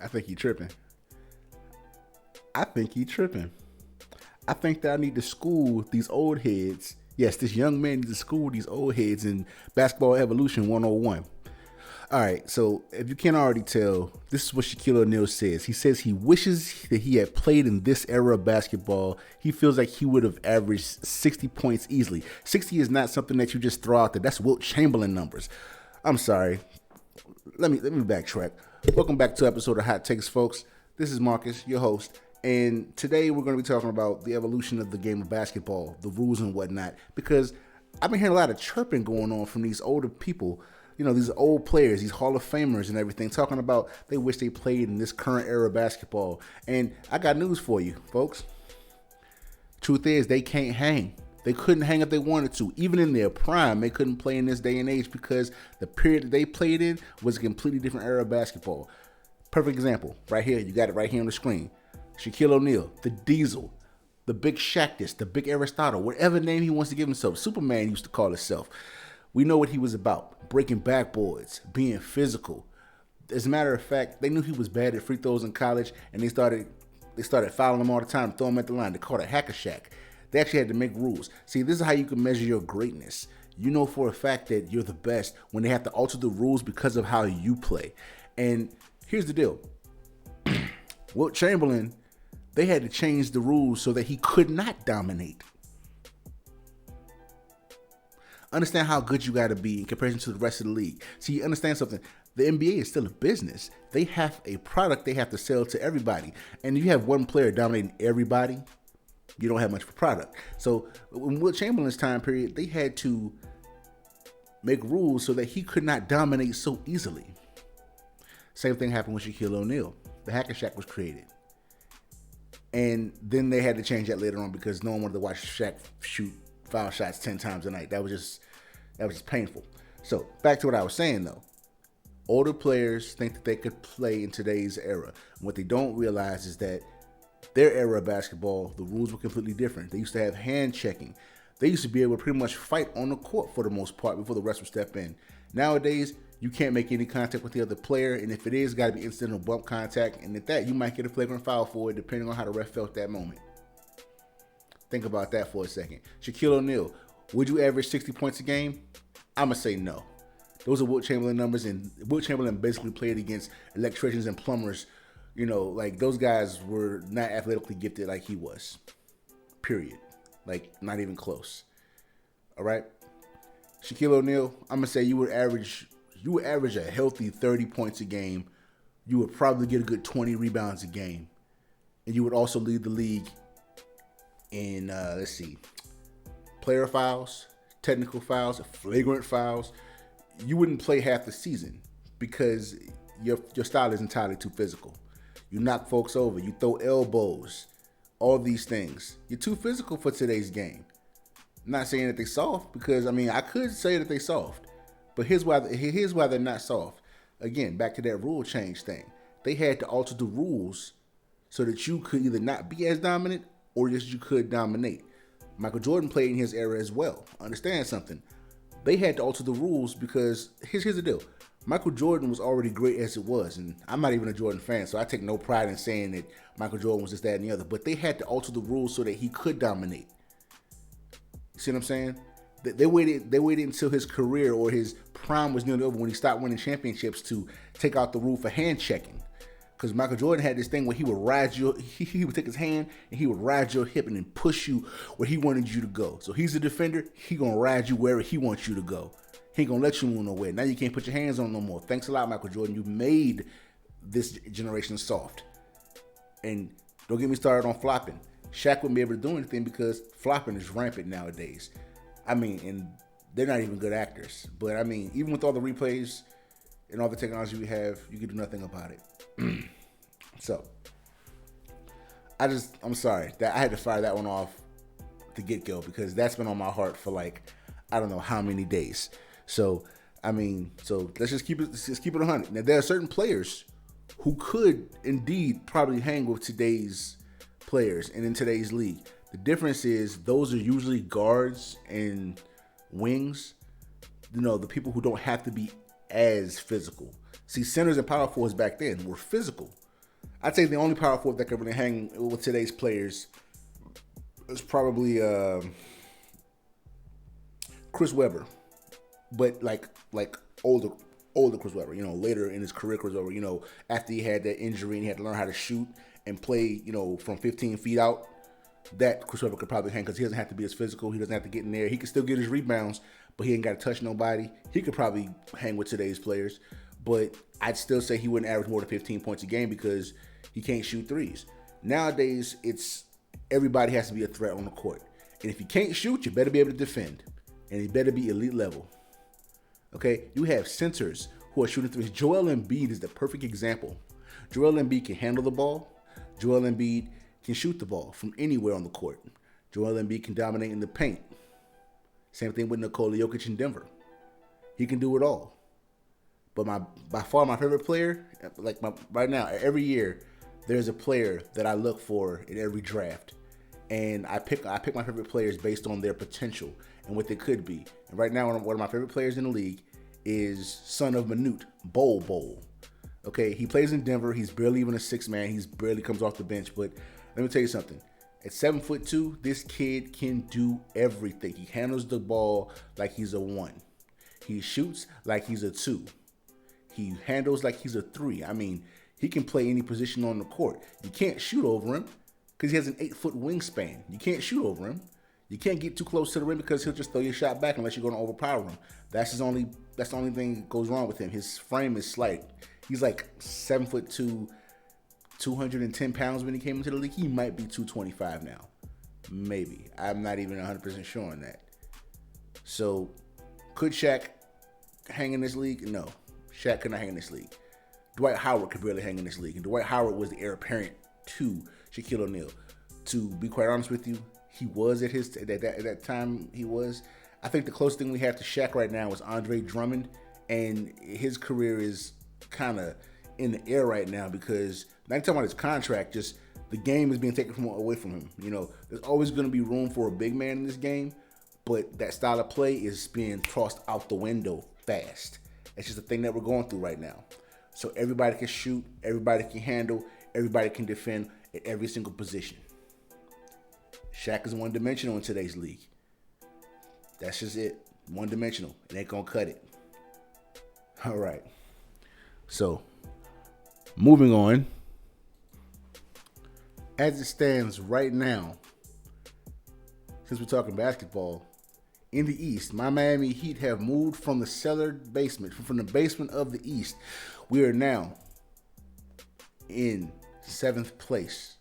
I think he tripping. I think he tripping. I think that I need to school these old heads. Yes, this young man needs to school these old heads in basketball evolution 101. All right, so if you can't already tell, this is what Shaquille O'Neal says. He says he wishes that he had played in this era of basketball. He feels like he would have averaged 60 points easily. 60 is not something that you just throw out there. That's Wilt Chamberlain numbers. I'm sorry. Let me backtrack. Welcome back to an episode of Hot Takes, folks. This is Marcus, your host. And today we're going to be talking about the evolution of the game of basketball, the rules and whatnot, because I've been hearing a lot of chirping going on from these older people, you know, these old players, these Hall of Famers and everything, talking about they wish they played in this current era of basketball. And I got news for you, folks. Truth is, they can't hang. They couldn't hang if they wanted to. Even in their prime, they couldn't play in this day and age because the period that they played in was a completely different era of basketball. Perfect example, right here. You got it right here on the screen. Shaquille O'Neal, the Diesel, the Big Shaqtus, the Big Aristotle, whatever name he wants to give himself. Superman used to call himself. We know what he was about. Breaking backboards, being physical. As a matter of fact, they knew he was bad at free throws in college, and they started fouling him all the time, throwing him at the line. They called it hack a Shaq. They actually had to make rules. See, this is how you can measure your greatness. You know for a fact that you're the best when they have to alter the rules because of how you play. And here's the deal. Wilt Chamberlain, they had to change the rules so that he could not dominate. Understand how good you got to be in comparison to the rest of the league. See, you understand something. The NBA is still a business. They have a product they have to sell to everybody. And if you have one player dominating everybody, you don't have much of a product. So in Wilt Chamberlain's time period, they had to make rules so that he could not dominate so easily. Same thing happened with Shaquille O'Neal. The Hack a Shaq was created. And then they had to change that later on because no one wanted to watch Shaq shoot foul shots 10 times a night. That was just painful. So back to what I was saying though. Older players think that they could play in today's era. What they don't realize is that their era of basketball, the rules were completely different. They used to have hand checking. They used to be able to pretty much fight on the court for the most part before the rest would step in. Nowadays, you can't make any contact with the other player, and if it is, got to be incidental bump contact, and at that, you might get a flagrant foul for it, depending on how the ref felt that moment. Think about that for a second. Shaquille O'Neal, would you average 60 points a game? I'm going to say no. Those are Wilt Chamberlain numbers, and Wilt Chamberlain basically played against electricians and plumbers. You know, like those guys were not athletically gifted like he was. Period. Like, not even close. All right? Shaquille O'Neal, I'm going to say you would average a healthy 30 points a game. You would probably get a good 20 rebounds a game. And you would also lead the league in, player fouls, technical fouls, flagrant fouls. You wouldn't play half the season because your style is entirely too physical. You knock folks over. You throw elbows. All these things. You're too physical for today's game. I'm not saying that they soft because, I could say that they soft. But here's why they're not soft. Again, back to that rule change thing. They had to alter the rules so that you could either not be as dominant or just you could dominate. Michael Jordan played in his era as well. Understand something. They had to alter the rules because here's the deal. Michael Jordan was already great as it was, and I'm not even a Jordan fan, so I take no pride in saying that Michael Jordan was this, that, and the other. But they had to alter the rules so that he could dominate. You see what I'm saying? They waited until his career or his prime was nearly over when he stopped winning championships to take out the rule for hand checking. Because Michael Jordan had this thing where he would ride he would take his hand and he would ride your hip and then push you where he wanted you to go. So he's a defender, he gonna ride you wherever he wants you to go. He ain't gonna let you move nowhere. Now you can't put your hands on no more. Thanks a lot, Michael Jordan. You made this generation soft. And don't get me started on flopping. Shaq wouldn't be able to do anything because flopping is rampant nowadays. And they're not even good actors. But even with all the replays and all the technology we have, you can do nothing about it. So, I'm sorry that I had to fire that one off to get-go because that's been on my heart for I don't know how many days. So let's just keep it 100. Now there are certain players who could indeed probably hang with today's players and in today's league. The difference is those are usually guards and wings. You know, the people who don't have to be as physical. See, centers and power forwards back then were physical. I'd say the only power forward that could really hang with today's players is probably Chris Webber, but like older Chris Webber. Later in his career, Chris Webber. After he had that injury and he had to learn how to shoot and play. From 15 feet out. That Chris Webber could probably hang because he doesn't have to be as physical. He doesn't have to get in there. He can still get his rebounds, but he ain't got to touch nobody. He could probably hang with today's players, but I'd still say he wouldn't average more than 15 points a game because he can't shoot threes. Nowadays, it's everybody has to be a threat on the court. And if you can't shoot, you better be able to defend. And you better be elite level. Okay? You have centers who are shooting threes. Joel Embiid is the perfect example. Joel Embiid can handle the ball. Joel Embiid can shoot the ball from anywhere on the court. Joel Embiid can dominate in the paint. Same thing with Nikola Jokic in Denver. He can do it all. But by far my favorite player, right now, every year, there's a player that I look for in every draft. And I pick my favorite players based on their potential and what they could be. And right now, one of my favorite players in the league is son of Manute, Bol. Okay, he plays in Denver. He's barely even a six man. He's barely comes off the bench. But let me tell you something. At 7'2", this kid can do everything. He handles the ball like he's a 1. He shoots like he's a 2. He handles like he's a 3. I mean, he can play any position on the court. You can't shoot over him because he has an 8-foot wingspan. You can't shoot over him. You can't get too close to the rim because he'll just throw your shot back unless you're going to overpower him. That's the only thing that goes wrong with him. His frame is slight. He's like 7'2", 210 pounds when he came into the league. He might be 225 now. Maybe. I'm not even 100% sure on that. So, could Shaq hang in this league? No. Shaq could not hang in this league. Dwight Howard could barely hang in this league. And Dwight Howard was the heir apparent to Shaquille O'Neal. To be quite honest with you, he was at that time he was. I think the closest thing we have to Shaq right now is Andre Drummond. And his career is kind of in the air right now because not talking about his contract, just the game is being taken away from him. There's always going to be room for a big man in this game, but that style of play is being tossed out the window fast. It's just a thing that we're going through right now. So everybody can shoot, everybody can handle, everybody can defend at every single position. Shaq is one-dimensional in today's league. That's just it. One-dimensional. It ain't going to cut it. All right. So, moving on. As it stands right now, since we're talking basketball, in the East, my Miami Heat have moved from the cellar basement, from the basement of the East. We are now in 7th place.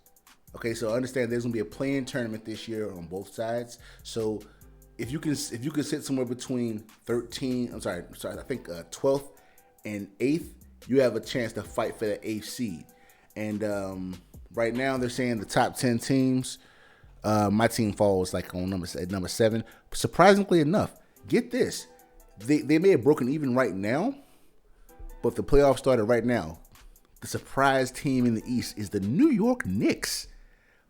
Okay, so understand there's gonna be a play-in tournament this year on both sides. So if you can sit somewhere between 12th and 8th, you have a chance to fight for that 8th seed. And right now they're saying the top 10 teams. My team falls like on number 7. Surprisingly enough, get this, they may have broken even right now, but the playoffs started right now. The surprise team in the East is the New York Knicks.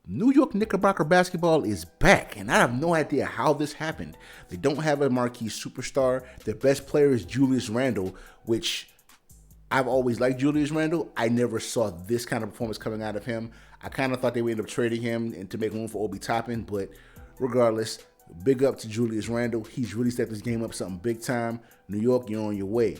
New York Knickerbocker basketball is back, and I have no idea how this happened. They don't have a marquee superstar. Their best player is Julius Randle, which I've always liked Julius Randle. I never saw this kind of performance coming out of him. I kind of thought they would end up trading him and to make room for Obi Toppin, but regardless, big up to Julius Randle. He's really stepped his game up something big time. New York, you're on your way.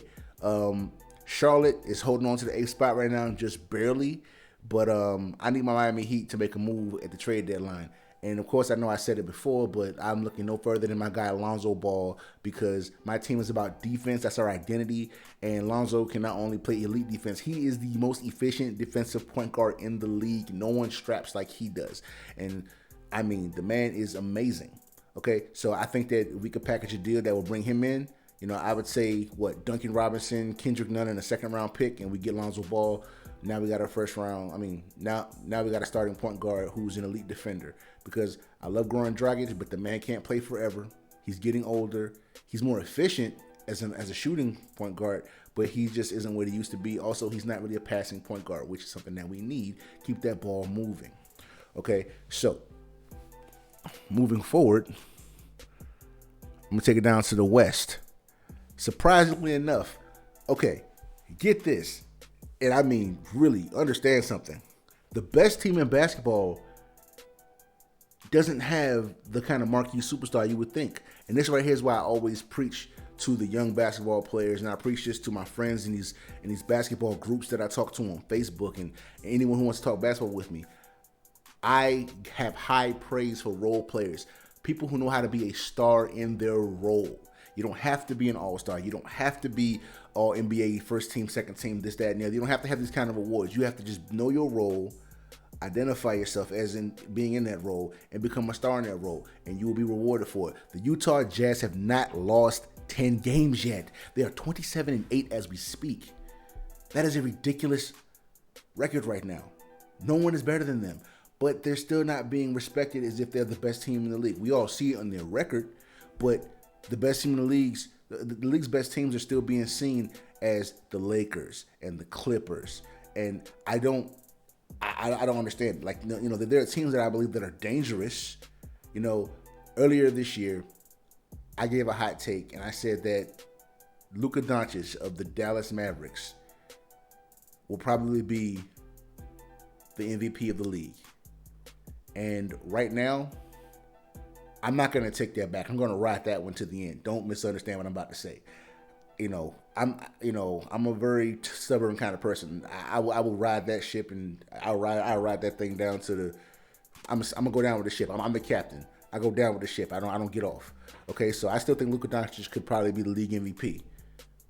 Charlotte is holding on to the 8th spot right now, just barely. But I need my Miami Heat to make a move at the trade deadline. And, of course, I know I said it before, but I'm looking no further than my guy Lonzo Ball because my team is about defense. That's our identity. And Lonzo can not only play elite defense, he is the most efficient defensive point guard in the league. No one straps like he does. And, I mean, the man is amazing. Okay, so I think that we could package a deal that will bring him in. I would say, Duncan Robinson, Kendrick Nunn in a second-round pick, and we get Lonzo Ball. Now we got our first round. Now we got a starting point guard who's an elite defender. Because I love Goran Dragic, but the man can't play forever. He's getting older. He's more efficient as a shooting point guard, but he just isn't what he used to be. Also, he's not really a passing point guard, which is something that we need. Keep that ball moving. Okay, so moving forward, I'm going to take it down to the West. Surprisingly enough, okay, get this. And really understand something. The best team in basketball doesn't have the kind of marquee superstar you would think. And this right here is why I always preach to the young basketball players, and I preach this to my friends in these basketball groups that I talk to on Facebook, and anyone who wants to talk basketball with me. I have high praise for role players, people who know how to be a star in their role. You don't have to be an all-star. You don't have to be all NBA, first team, second team, this, that, and the other. You don't have to have these kind of awards. You have to just know your role, identify yourself as in being in that role, and become a star in that role, and you will be rewarded for it. The Utah Jazz have not lost 10 games yet. They are 27-8 as we speak. That is a ridiculous record right now. No one is better than them, but they're still not being respected as if they're the best team in the league. We all see it on their record, but the best team in the league's best teams are still being seen as the Lakers and the Clippers, and I don't understand. Like, there are teams that I believe that are dangerous. Earlier this year, I gave a hot take, and I said that Luka Doncic of the Dallas Mavericks will probably be the MVP of the league. And right now, I'm not going to take that back. I'm going to ride that one to the end. Don't misunderstand what I'm about to say. I'm a very stubborn kind of person. I will ride that ship, and I'll ride that thing down to the. I'm gonna go down with the ship. I'm the captain. I go down with the ship. I don't get off. Okay, so I still think Luka Doncic could probably be the league MVP.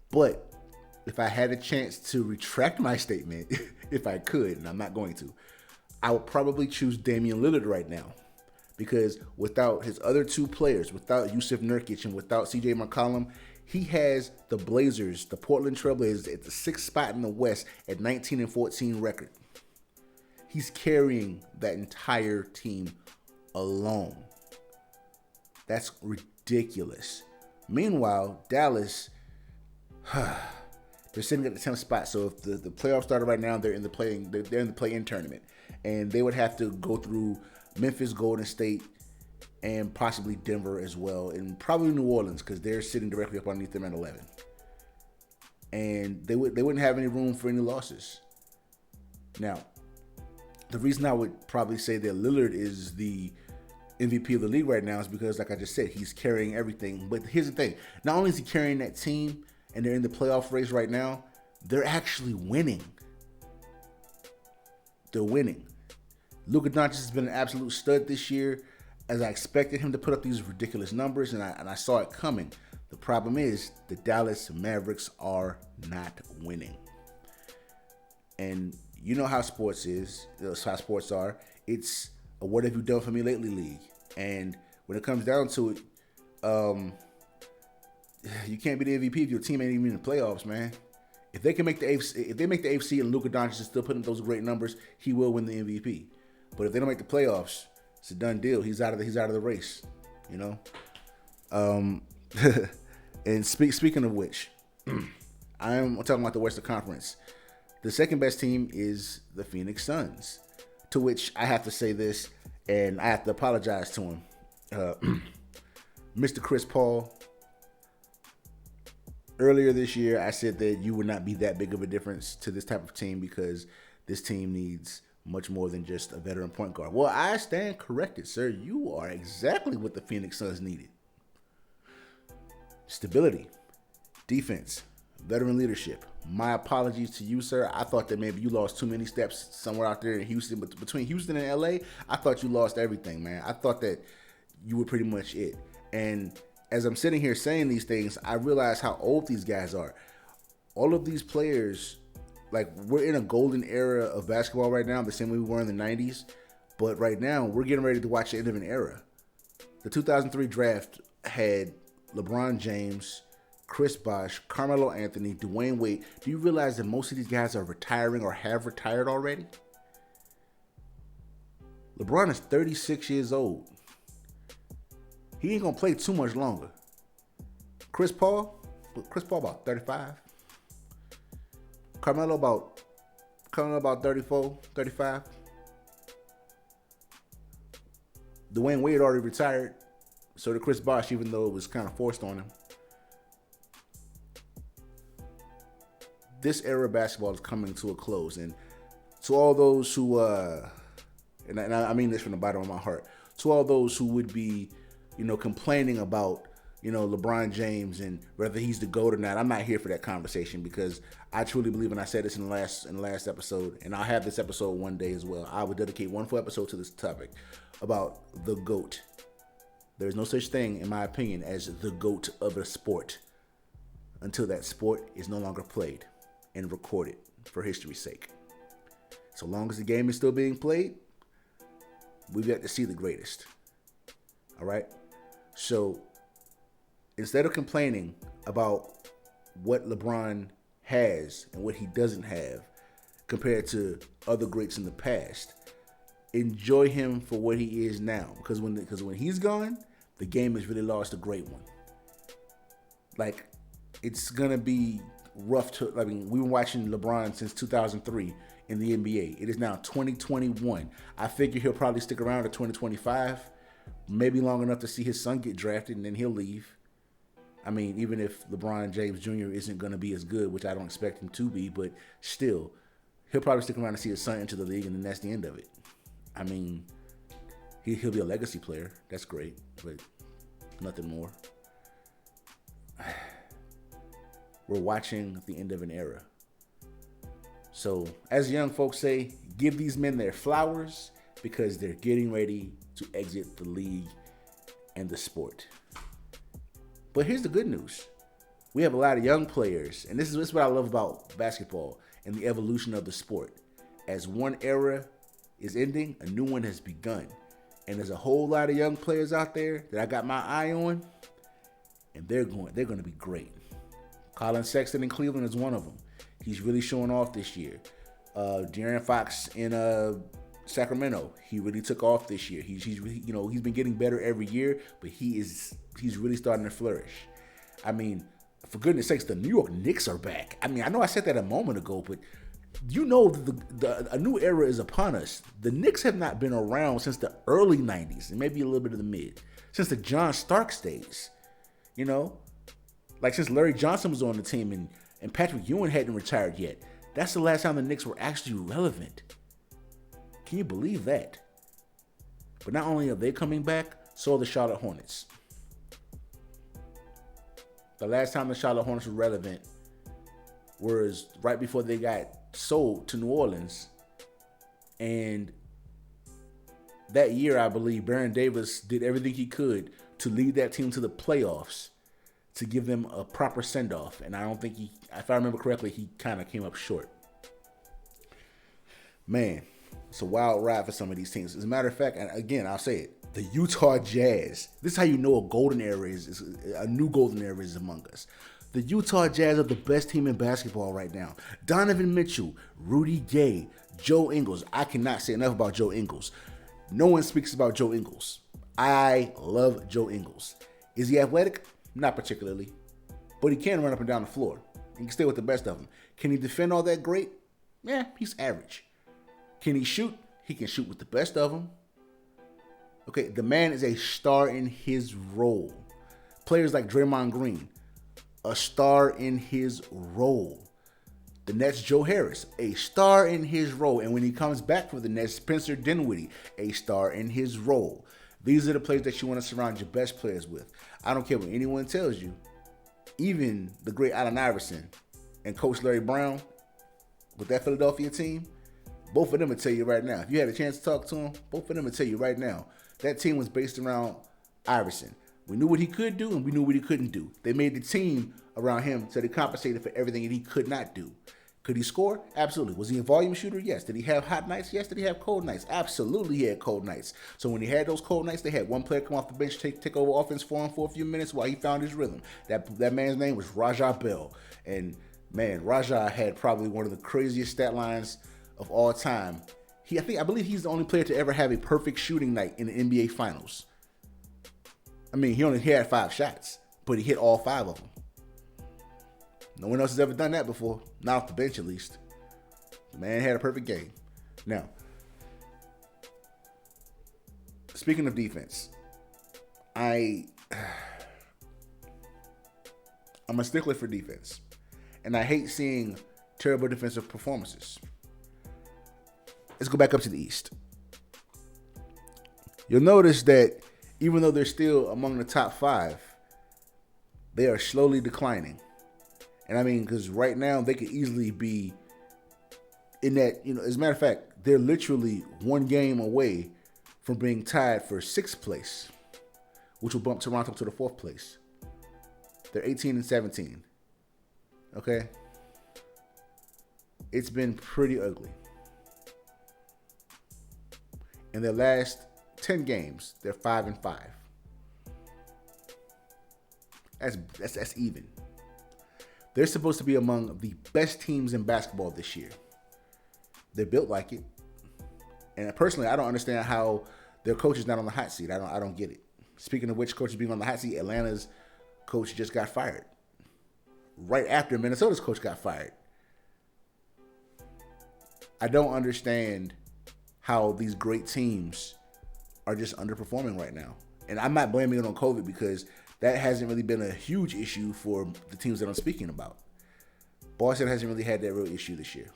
But if I had a chance to retract my statement, if I could, and I'm not going to, I would probably choose Damian Lillard right now. Because without his other two players, without Yusuf Nurkic and without CJ McCollum, he has the Blazers, the Portland Trailblazers, at the 6th spot in the West at 19-14 record. He's carrying that entire team alone. That's ridiculous. Meanwhile, Dallas, they're sitting at the 10th spot. So if the playoffs started right now, they're in the play-in tournament, and they would have to go through Memphis, Golden State, and possibly Denver as well, and probably New Orleans, because they're sitting directly up underneath them at 11. And they wouldn't have any room for any losses. Now, the reason I would probably say that Lillard is the MVP of the league right now is because, like I just said, he's carrying everything. But here's the thing. Not only is he carrying that team and they're in the playoff race right now, they're actually winning. They're winning. Luka Doncic has been an absolute stud this year, as I expected him to put up these ridiculous numbers, and I saw it coming. The problem is the Dallas Mavericks are not winning. And you know how sports is, how sports are. It's a what have you done for me lately league. And when it comes down to it, you can't be the MVP if your team ain't even in the playoffs, man. If they can make the AFC and Luka Doncic is still putting up those great numbers, he will win the MVP. But if they don't make the playoffs, it's a done deal. He's out of the race, And speaking of which, I'm talking about the Western Conference. The second best team is the Phoenix Suns, to which I have to say this, and I have to apologize to him. Mr. Chris Paul, earlier this year, I said that you would not be that big of a difference to this type of team because this team needs much more than just a veteran point guard. Well, I stand corrected, sir. You are exactly what the Phoenix Suns needed. Stability, defense, veteran leadership. My apologies to you, sir. I thought that maybe you lost too many steps somewhere out there in Houston. But between Houston and LA, I thought you lost everything, man. I thought that you were pretty much it. And as I'm sitting here saying these things, I realize how old these guys are. All of these players, like, we're in a golden era of basketball right now, the same way we were in the 90s. But right now, we're getting ready to watch the end of an era. The 2003 draft had LeBron James, Chris Bosh, Carmelo Anthony, Dwayne Wade. Do you realize that most of these guys are retiring or have retired already? LeBron is 36 years old. He ain't going to play too much longer. Chris Paul about 35. Carmelo about 34, 35. Dwayne Wade already retired. So did Chris Bosh, even though it was kind of forced on him. This era of basketball is coming to a close, and To all those who, and I mean this from the bottom of my heart, to all those who would be, complaining about, LeBron James and whether he's the GOAT or not, I'm not here for that conversation because I truly believe, and I said this in the last episode, and I'll have this episode one day as well. I would dedicate one full episode to this topic about the GOAT. There's no such thing, in my opinion, as the GOAT of a sport until that sport is no longer played and recorded for history's sake. So long as the game is still being played, we've got to see the greatest. All right? So instead of complaining about what LeBron has and what he doesn't have compared to other greats in the past, enjoy him for what he is now. Because when he's gone, the game has really lost a great one. Like, it's going to be rough to, we've been watching LeBron since 2003 in the NBA. It is now 2021. I figure he'll probably stick around to 2025, maybe long enough to see his son get drafted, and then he'll leave. I mean, even if LeBron James Jr. isn't going to be as good, which I don't expect him to be, but still, he'll probably stick around to see his son enter the league, and then that's the end of it. I mean, he'll be a legacy player. That's great, but nothing more. We're watching the end of an era. So, as young folks say, give these men their flowers because they're getting ready to exit the league and the sport. But here's the good news. We have a lot of young players, and this is what I love about basketball and the evolution of the sport. As one era is ending, a new one has begun. And there's a whole lot of young players out there that I got my eye on, and they're going to be great. Colin Sexton in Cleveland is one of them. He's really showing off this year. De'Aaron Fox in Sacramento, he really took off this year. He's been getting better every year, but he's really starting to flourish. I mean, for goodness sakes, the New York Knicks are back. I mean, I know I said that a moment ago, but a new era is upon us. The Knicks have not been around since the early 90s, and maybe a little bit of the mid, since the John Starks days. Like since Larry Johnson was on the team and Patrick Ewing hadn't retired yet. That's the last time the Knicks were actually relevant. Can you believe that? But not only are they coming back, so are the Charlotte Hornets. The last time the Charlotte Hornets were relevant was right before they got sold to New Orleans. And that year, I believe, Baron Davis did everything he could to lead that team to the playoffs to give them a proper send-off. And I don't think if I remember correctly, he kind of came up short. Man, it's a wild ride for some of these teams. As a matter of fact, and again, I'll say it, the Utah Jazz. This is how you know a golden era a new golden era is among us. The Utah Jazz are the best team in basketball right now. Donovan Mitchell, Rudy Gay, Joe Ingles. I cannot say enough about Joe Ingles. No one speaks about Joe Ingles. I love Joe Ingles. Is he athletic? Not particularly. But he can run up and down the floor. He can stay with the best of them. Can he defend all that great? Yeah, he's average. Can he shoot? He can shoot with the best of them. Okay, the man is a star in his role. Players like Draymond Green, a star in his role. The Nets, Joe Harris, a star in his role. And when he comes back for the Nets, Spencer Dinwiddie, a star in his role. These are the players that you want to surround your best players with. I don't care what anyone tells you. Even the great Allen Iverson and Coach Larry Brown with that Philadelphia team, both of them will tell you right now. If you had a chance to talk to them, both of them will tell you right now. That team was based around Iverson. We knew what he could do and we knew what he couldn't do. They made the team around him so they compensated for everything that he could not do. Could he score? Absolutely. Was he a volume shooter? Yes. Did he have hot nights? Yes. Did he have cold nights? Absolutely, he had cold nights. So when he had those cold nights, they had one player come off the bench, take over offense for him for a few minutes while he found his rhythm. That man's name was Raja Bell. And man, Raja had probably one of the craziest stat lines of all time. I believe he's the only player to ever have a perfect shooting night in the NBA Finals. I mean, he only had 5 shots, but he hit all 5 of them. No one else has ever done that before. Not off the bench, at least. The man had a perfect game. Now, speaking of defense, I'm a stickler for defense. And I hate seeing terrible defensive performances. let's go back up to the East. You'll notice that even though they're still among the top 5, they are slowly declining. And I mean, because right now they could easily be in that, as a matter of fact, they're literally one game away from being tied for 6th place, which will bump Toronto to the 4th place. They're 18 and 17. Okay? It's been pretty ugly. In their last 10 games, they're 5 and 5. That's even. They're supposed to be among the best teams in basketball this year. They're built like it. And personally, I don't understand how their coach is not on the hot seat. I don't get it. Speaking of which, coaches being on the hot seat, Atlanta's coach just got fired. Right after Minnesota's coach got fired. I don't understand how these great teams are just underperforming right now. And I'm not blaming it on COVID because that hasn't really been a huge issue for the teams that I'm speaking about. Boston hasn't really had that real issue this year.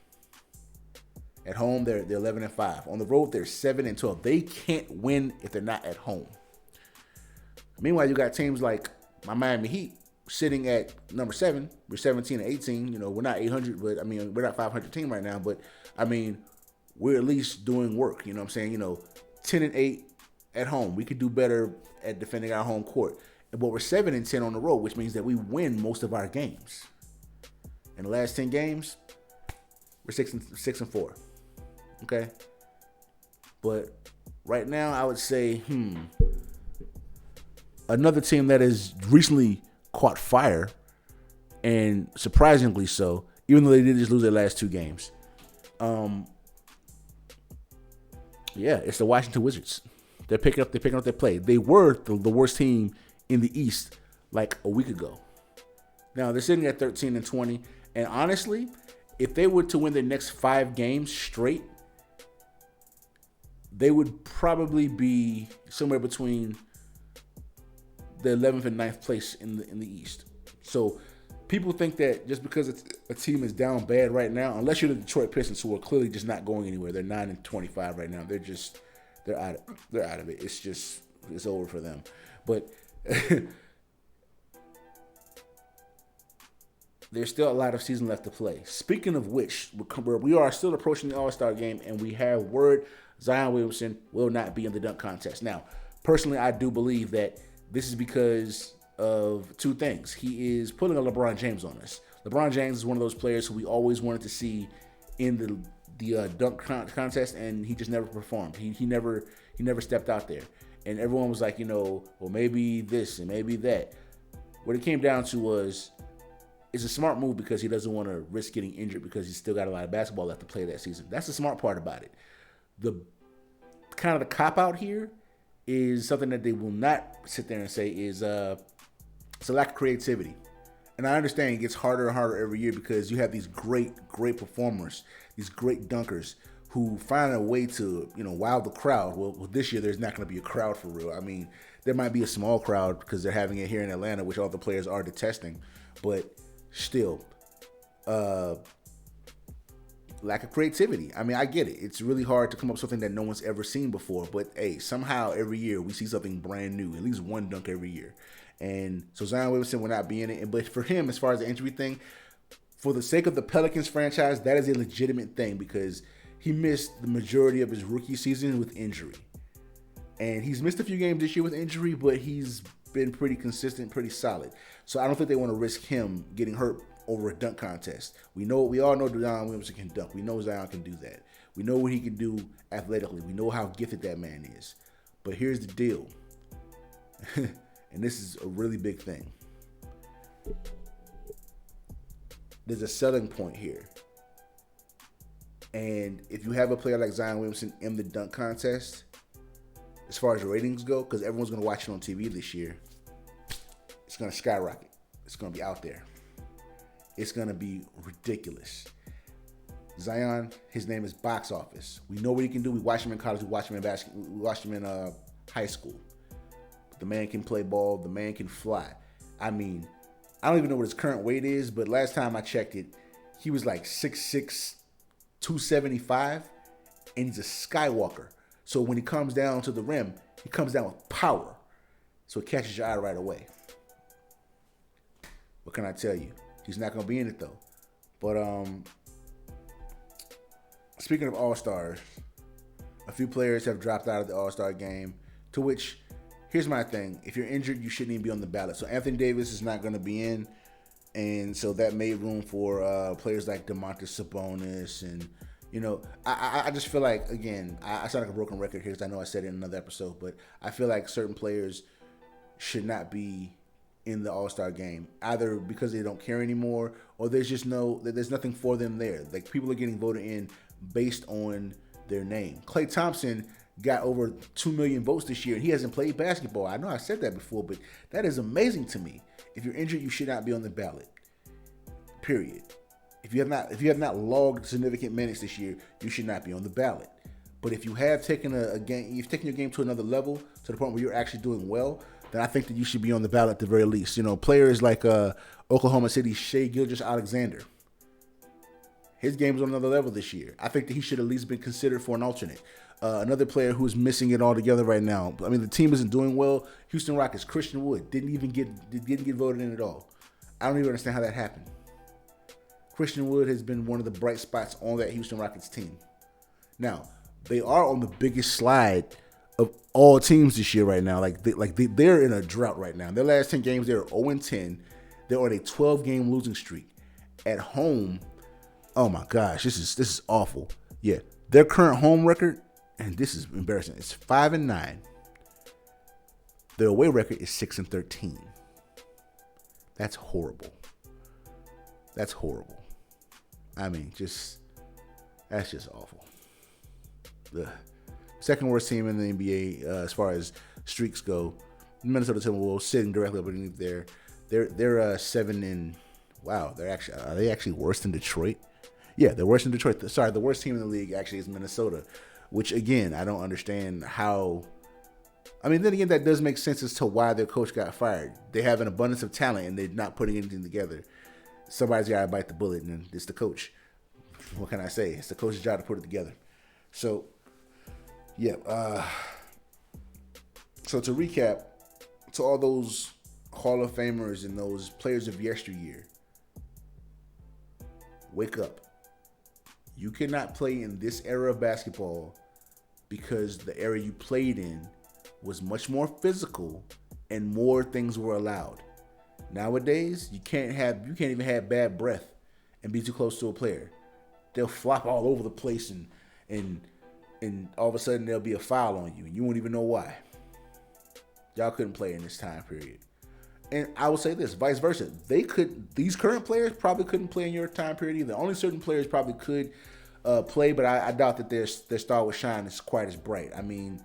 At home, they're 11 and 5. On the road, they're 7 and 12. They can't win if they're not at home. Meanwhile, you got teams like my Miami Heat sitting at number 7. We're 17 and 18. We're not 800, but I mean, we're not 500 team right now. But I mean, we're at least doing work. You know what I'm saying? 10 and 8 at home. We could do better at defending our home court. But we're 7 and 10 on the road, which means that we win most of our games. In the last 10 games, we're 6 and 4. Okay? But right now, I would say, another team that has recently caught fire, and surprisingly so, even though they did just lose their last 2 games. It's the Washington Wizards. They're picking up their play. They were the worst team in the East like a week ago. Now they're sitting at 13 and 20. And honestly, if they were to win their next 5 games straight, they would probably be somewhere between the 11th and 9th place in the East. So people think that just because a team is down bad right now, unless you're the Detroit Pistons, who are clearly just not going anywhere. They're 9 and 25 right now. They're out of it. It's over for them. But there's still a lot of season left to play. Speaking of which, we are still approaching the All-Star game, and we have word Zion Williamson will not be in the dunk contest. Now, personally, I do believe that this is because of 2 things. He is putting a LeBron James on us. LeBron James is one of those players who we always wanted to see in the dunk contest, and he just never performed. He never stepped out there. And everyone was like, well, maybe this and maybe that. What it came down to was, it's a smart move because he doesn't want to risk getting injured because he's still got a lot of basketball left to play that season. That's the smart part about it. The kind of the cop-out here is something that they will not sit there and say is it's a lack of creativity. And I understand it gets harder and harder every year because you have these great performers, these great dunkers who find a way to, wow the crowd. Well, this year there's not going to be a crowd for real. I mean, there might be a small crowd because they're having it here in Atlanta, which all the players are detesting. But still, lack of creativity. I mean, I get it. It's really hard to come up with something that no one's ever seen before. But, hey, somehow every year we see something brand new, at least one dunk every year. And so Zion Williamson will not be in it. But for him, as far as the injury thing, for the sake of the Pelicans franchise, that is a legitimate thing because he missed the majority of his rookie season with injury. And he's missed a few games this year with injury, but he's been pretty consistent, pretty solid. So I don't think they want to risk him getting hurt over a dunk contest. We all know Zion Williamson can dunk. We know Zion can do that. We know what he can do athletically. We know how gifted that man is. But here's the deal. And this is a really big thing. There's a selling point here. And if you have a player like Zion Williamson in the dunk contest, as far as the ratings go, because everyone's going to watch it on TV this year, it's going to skyrocket. It's going to be out there. It's going to be ridiculous. Zion, his name is box office. We know what he can do. We watched him in college. We watched him in basketball. We watched him in high school. The man can play ball. The man can fly. I mean, I don't even know what his current weight is, but last time I checked it, he was like 6'6", 275, and he's a Skywalker. So when he comes down to the rim, he comes down with power. So it catches your eye right away. What can I tell you? He's not going to be in it, though. But speaking of All-Stars, a few players have dropped out of the All-Star game, to which, here's my thing. If you're injured, you shouldn't even be on the ballot. So Anthony Davis is not going to be in, and so that made room for players like Domantas Sabonis. And, you know, I just feel like, again, I sound like a broken record here because I know I said it in another episode, but I feel like certain players should not be in the All-Star game, either because they don't care anymore or there's nothing for them there. Like, people are getting voted in based on their name. Klay Thompson got over 2 million votes this year, and he hasn't played basketball. I know I said that before, but that is amazing to me. If you're injured, you should not be on the ballot. Period. If you have not logged significant minutes this year, you should not be on the ballot. But if you have taken you've taken your game to another level, to the point where you're actually doing well, then I think that you should be on the ballot at the very least. You know, players like Oklahoma City's Shai Gilgeous-Alexander. His game was on another level this year. I think that he should at least been considered for an alternate. Another player who's missing it altogether right now. I mean, the team isn't doing well. Houston Rockets, Christian Wood didn't get voted in at all. I don't even understand how that happened. Christian Wood has been one of the bright spots on that Houston Rockets team. Now, they are on the biggest slide of all teams this year right now. They're in a drought right now. Their last 10 games, they're 0-10. They're on a 12-game losing streak. At home, oh my gosh, this is awful. Yeah, their current home record, and this is embarrassing, it's 5-9. Their away record is 6-13. That's horrible. That's horrible. I mean, that's just awful. The second worst team in the NBA as far as streaks go. Minnesota Timberwolves sitting directly underneath there. They're 7 and wow. Are they actually worse than Detroit? Yeah, they're worse than Detroit. Sorry, the worst team in the league actually is Minnesota, which again I don't understand how. I mean, then again, that does make sense as to why their coach got fired. They have an abundance of talent and they're not putting anything together. Somebody's got to bite the bullet, and it's the coach. What can I say? It's the coach's job to put it together. So, yeah. So to recap, to all those Hall of Famers and those players of yesteryear, wake up. You cannot play in this era of basketball because the era you played in was much more physical and more things were allowed. Nowadays, you can't even have bad breath and be too close to a player. They'll flop all over the place and all of a sudden there'll be a foul on you and you won't even know why. Y'all couldn't play in this time period. And I will say this, vice versa. These current players probably couldn't play in your time period either. Only certain players probably could play, but I doubt that their star would shine as quite as bright. I mean,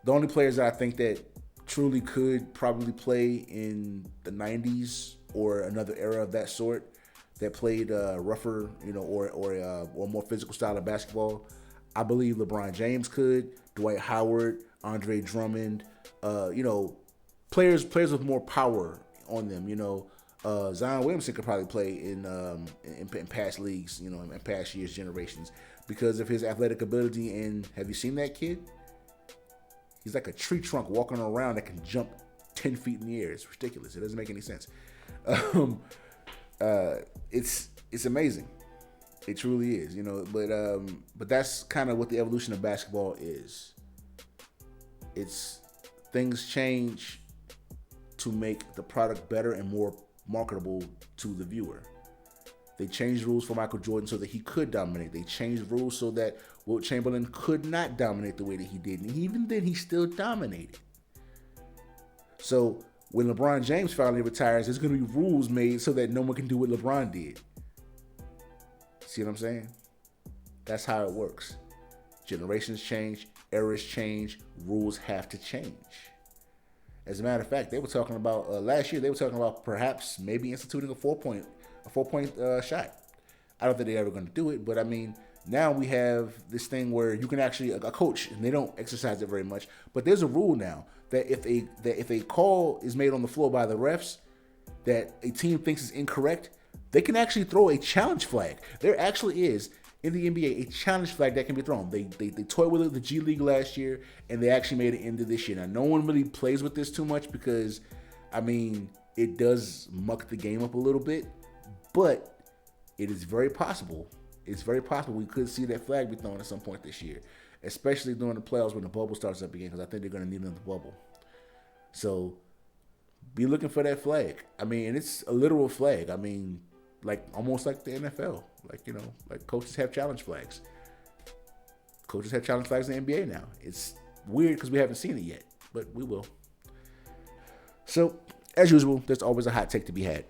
the only players that I think that truly could probably play in the 90s or another era of that sort that played rougher, or more physical style of basketball. I believe LeBron James could, Dwight Howard, Andre Drummond, players with more power on them. Zion Williamson could probably play in past leagues, in past years, generations, because of his athletic ability. And have you seen that kid? He's like a tree trunk walking around that can jump 10 feet in the air. It's ridiculous. It doesn't make any sense. It's amazing. It truly is, but that's kind of what the evolution of basketball is. It's things change to make the product better and more marketable to the viewer. They changed rules for Michael Jordan so that he could dominate. They changed rules so that Wilt Chamberlain could not dominate the way that he did. And even then, he still dominated. So when LeBron James finally retires, there's going to be rules made so that no one can do what LeBron did. See what I'm saying? That's how it works. Generations change, eras change, rules have to change. As a matter of fact, they were talking about last year. They were talking about perhaps maybe instituting a 4-point shot. I don't think they're ever going to do it, but I mean, now we have this thing where you can actually a coach, and they don't exercise it very much. But there's a rule now that if a call is made on the floor by the refs that a team thinks is incorrect, they can actually throw a challenge flag. There actually is in the NBA, a challenge flag that can be thrown. They toyed with it the G League last year, and they actually made it into this year. Now, no one really plays with this too much because, I mean, it does muck the game up a little bit, but it is very possible. It's very possible we could see that flag be thrown at some point this year, especially during the playoffs when the bubble starts up again, because I think they're going to need another bubble. So be looking for that flag. I mean, and it's a literal flag. I mean, like almost like the NFL. Like, you know, like coaches have challenge flags. Coaches have challenge flags in the NBA now. It's weird because we haven't seen it yet, but we will. So, as usual, there's always a hot take to be had.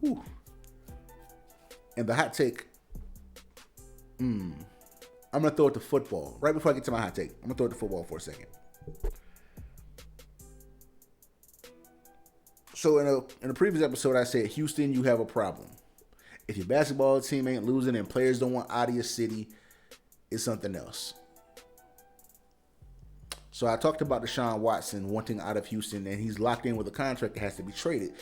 Whew. And the hot take, I'm going to throw it to football. Right before I get to my hot take, I'm going to throw it to football for a second. So in a previous episode, I said, Houston, you have a problem. If your basketball team ain't losing and players don't want out of your city, it's something else. So I talked about Deshaun Watson wanting out of Houston, and he's locked in with a contract that has to be traded,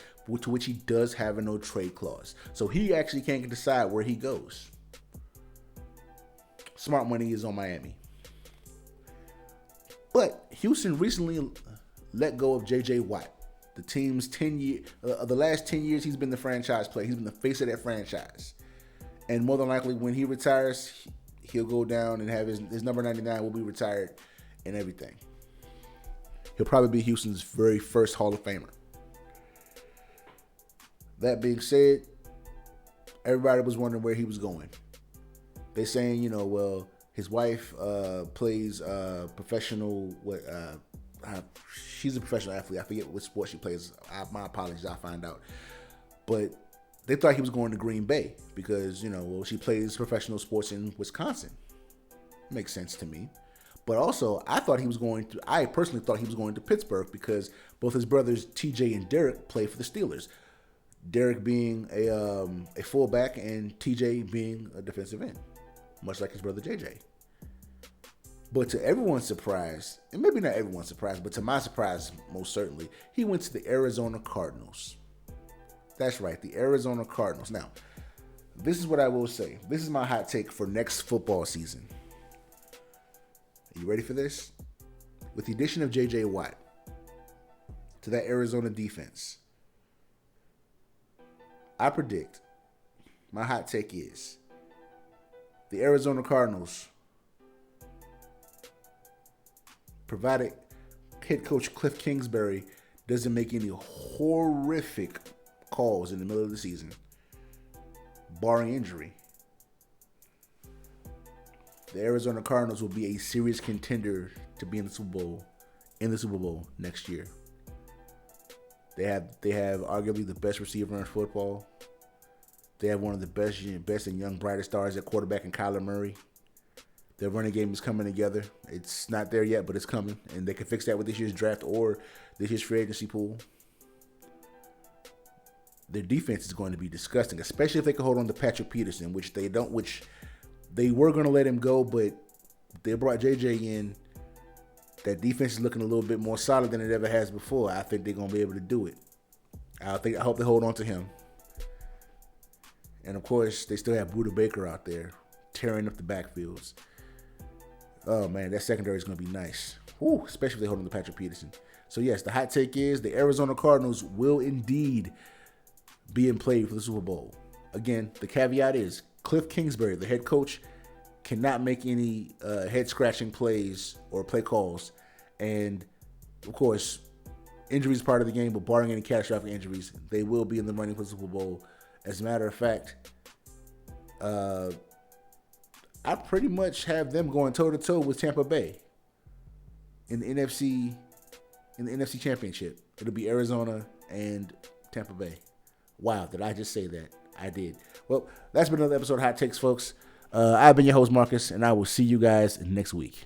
to which he does have a no trade clause. So he actually can't decide where he goes. Smart money is on Miami. But Houston recently let go of J.J. Watt. The team's the last 10 years, he's been the franchise player. He's been the face of that franchise. And more than likely, when he retires, he'll go down and have his number 99 will be retired and everything. He'll probably be Houston's very first Hall of Famer. That being said, everybody was wondering where he was going. They're saying, you know, well, his wife plays professional. She's a professional athlete. I forget what sport she plays. My apologies. I'll find out. But they thought he was going to Green Bay because, you know, well, she plays professional sports in Wisconsin. Makes sense to me. But also, I personally thought he was going to Pittsburgh because both his brothers, TJ and Derek, play for the Steelers. Derek being a fullback and TJ being a defensive end, much like his brother JJ. But to everyone's surprise, and maybe not everyone's surprise, but to my surprise, most certainly, he went to the Arizona Cardinals. That's right, the Arizona Cardinals. Now, this is what I will say. This is my hot take for next football season. Are you ready for this? With the addition of J.J. Watt to that Arizona defense, I predict, my hot take is, the Arizona Cardinals, provided head coach Cliff Kingsbury doesn't make any horrific calls in the middle of the season, barring injury, the Arizona Cardinals will be a serious contender to be in the Super Bowl next year. They have arguably the best receiver in football. They have one of the best and young brightest stars at quarterback in Kyler Murray. Their running game is coming together. It's not there yet, but it's coming, and they can fix that with this year's draft or this year's free agency pool. Their defense is going to be disgusting, especially if they can hold on to Patrick Peterson, which they don't. Which they were going to let him go, but they brought JJ in. That defense is looking a little bit more solid than it ever has before. I think they're going to be able to do it. I hope they hold on to him. And of course, they still have Buda Baker out there tearing up the backfields. Oh man, that secondary is going to be nice. Woo, especially if they hold on to Patrick Peterson. So yes, the hot take is the Arizona Cardinals will indeed be in play for the Super Bowl. Again, the caveat is Cliff Kingsbury, the head coach, cannot make any head-scratching plays or play calls. And, of course, injuries are part of the game, but barring any catastrophic injuries, they will be in the running for the Super Bowl. As a matter of fact, I pretty much have them going toe-to-toe with Tampa Bay in the NFC Championship. It'll be Arizona and Tampa Bay. Wow, did I just say that? I did. Well, that's been another episode of Hot Takes, folks. I've been your host, Marcus, and I will see you guys next week.